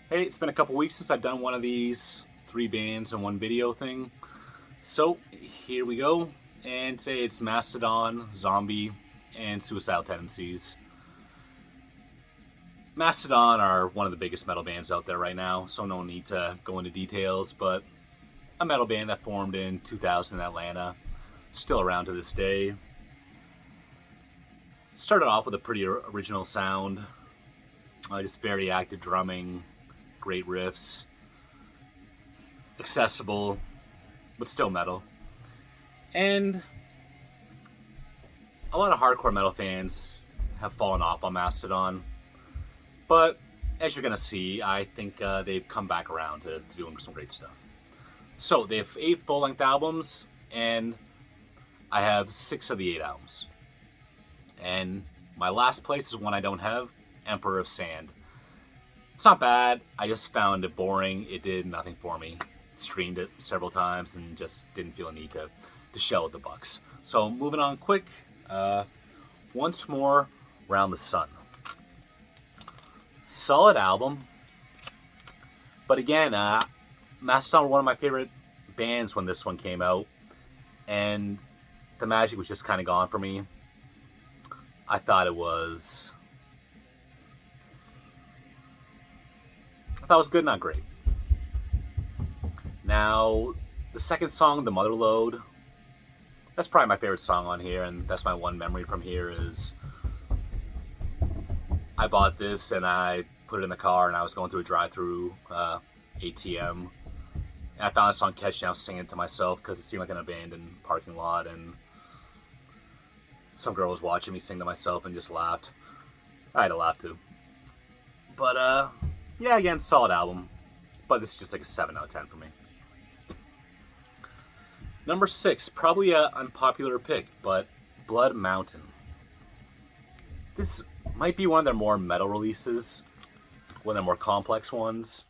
Hey, it's been a couple weeks since I've done one of these 3 bands and 1 video thing. So here we go. And today it's Mastodon, Zombie, and Suicidal Tendencies. Mastodon are one of the biggest metal bands out there right now, so no need to go into details, but a metal band that formed in 2000 in Atlanta, still around to this day. Started off with a pretty original sound, just very active drumming, great riffs, accessible, but still metal. And a lot of hardcore metal fans have fallen off on Mastodon, but as you're gonna see, I think they've come back around to doing some great stuff. So they have 8 full-length albums, and I have 6 of the 8 albums. And my last place is one I don't have, Emperor of Sand. It's not bad, I just found it boring. It did nothing for me. Streamed it several times and just didn't feel a need to shell the bucks. So moving on quick, once more, Round the Sun. Solid album, but again, Mastodon were one of my favorite bands when this one came out, and the magic was just kind of gone for me. I thought it was good, not great. Now, the second song, The Mother Lode, that's probably my favorite song on here, and that's my one memory from here is I bought this and I put it in the car and I was going through a drive-through ATM, and I found this song catching. I was singing it to myself because it seemed like an abandoned parking lot, and some girl was watching me sing to myself and just laughed. I had to laugh too. But yeah, again, solid album, but this is just like a 7 out of 10 for me. Number 6, probably an unpopular pick, but Blood Mountain. This might be one of their more metal releases, one of their more complex ones.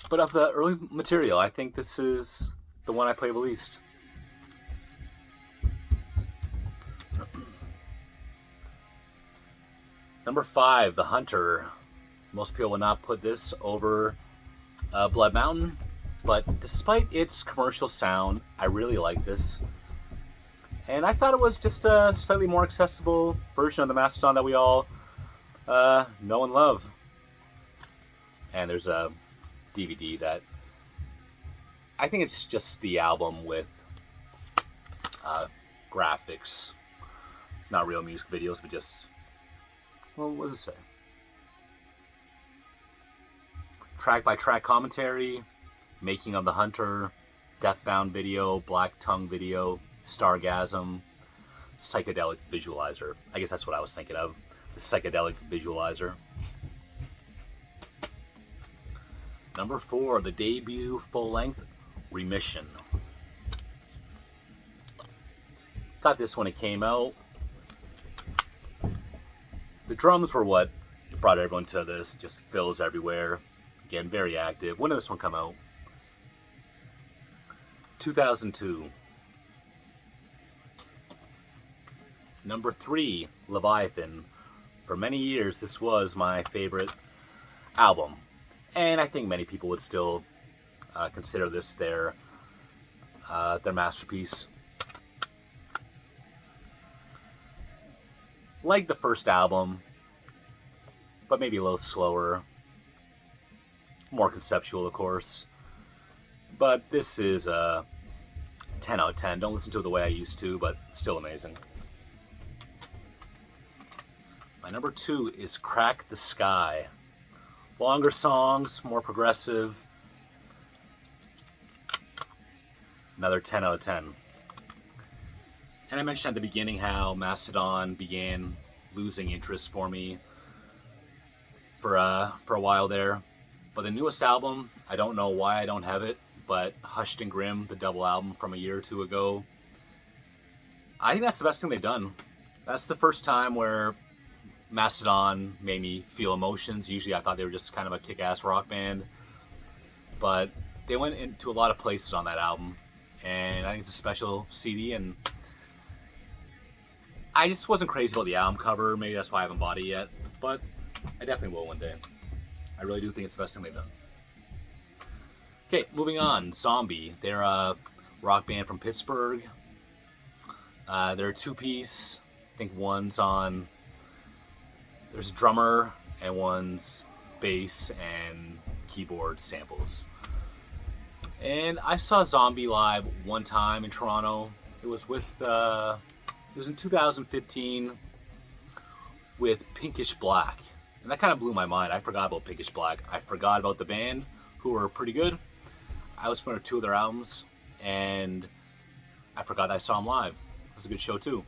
But of the early material, I think this is the one I play the least. Number 5, The Hunter. Most people would not put this over Blood Mountain, but despite its commercial sound, I really like this. And I thought it was just a slightly more accessible version of the Mastodon that we all know and love. And there's a DVD that I think it's just the album with graphics, not real music videos, but just, well, what does it say? Track by track commentary, making of the Hunter, Deathbound video, Black Tongue video, Stargasm, psychedelic visualizer. I guess that's what I was thinking of, the psychedelic visualizer. Number 4, the debut full-length, Remission. Got this when it came out. The drums were what brought everyone to this, just fills everywhere. Again, very active. When did this one come out? 2002. Number 3, Leviathan. For many years, this was my favorite album. And I think many people would still consider this their masterpiece. Like the first album, but maybe a little slower. More conceptual, of course. But this is a 10 out of 10. Don't listen to it the way I used to, but still amazing. My number 2 is Crack the Sky. Longer songs, more progressive. Another 10 out of 10. And I mentioned at the beginning how Mastodon began losing interest for me for a while there. But the newest album, I don't know why I don't have it, but Hushed and Grim, the double album from a year or two ago, I think that's the best thing they've done. That's the first time where Mastodon made me feel emotions. Usually I thought they were just kind of a kick-ass rock band, but they went into a lot of places on that album, and I think it's a special CD, and I just wasn't crazy about the album cover. Maybe that's why I haven't bought it yet, but I definitely will one day. I really do think it's the best thing they've done. Okay, moving on. Zombi. They're a rock band from Pittsburgh. They're a two-piece. I think one's on... There's a drummer, and one's bass and keyboard samples. And I saw Zombi live one time in Toronto. It was with... it was in 2015 with Pinkish Black. And that kind of blew my mind. I forgot about Pinkish Black. I forgot about the band, who were pretty good. I was familiar with 2 of their albums, and I forgot I saw them live. It was a good show, too.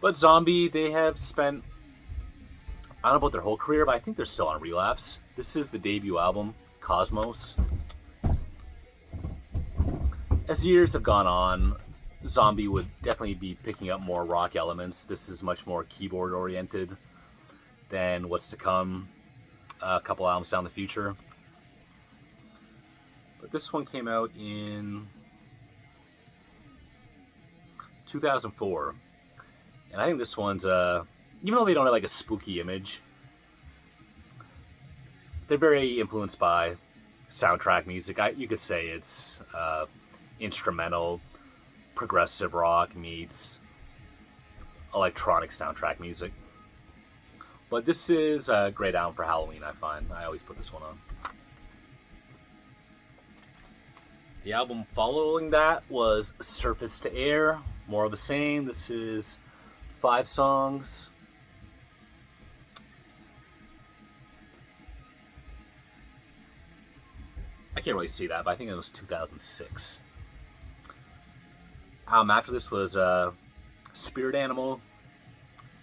But Zombi, they have spent, I don't know about their whole career, but I think they're still on Relapse. This is the debut album, Cosmos. As years have gone on, Zombi would definitely be picking up more rock elements. This is much more keyboard-oriented than what's to come a couple albums down the future. But this one came out in 2004. And I think this one's, even though they don't have like a spooky image, they're very influenced by soundtrack music. You could say it's instrumental, progressive rock meets electronic soundtrack music. But this is a great album for Halloween, I find. I always put this one on. The album following that was Surface to Air, more of the same. This is 5 songs. I can't really see that, but I think it was 2006. Album after this was Spirit Animal,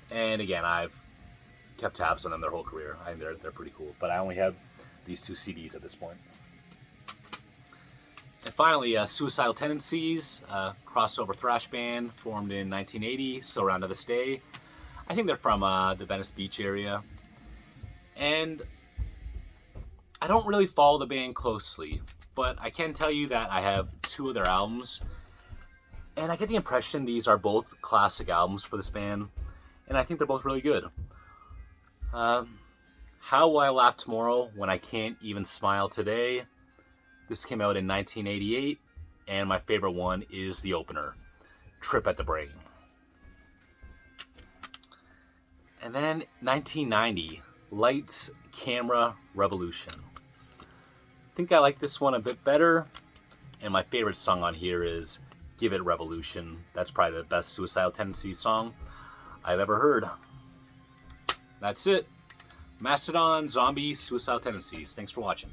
and again, I've kept tabs on them their whole career. I think they're pretty cool, but I only have these 2 CDs at this point. And finally, Suicidal Tendencies, crossover thrash band formed in 1980, still around to this day. I think they're from the Venice Beach area. And I don't really follow the band closely, but I can tell you that I have 2 of their albums. And I get the impression these are both classic albums for this band. And I think they're both really good. How Will I Laugh Tomorrow When I Can't Even Smile Today? This came out in 1988, and my favorite one is the opener, Trip at the Brain. And then 1990, Lights, Camera, Revolution. I think I like this one a bit better, and my favorite song on here is Give It Revolution. That's probably the best Suicidal Tendencies song I've ever heard. That's it. Mastodon, Zombi, Suicidal Tendencies. Thanks for watching.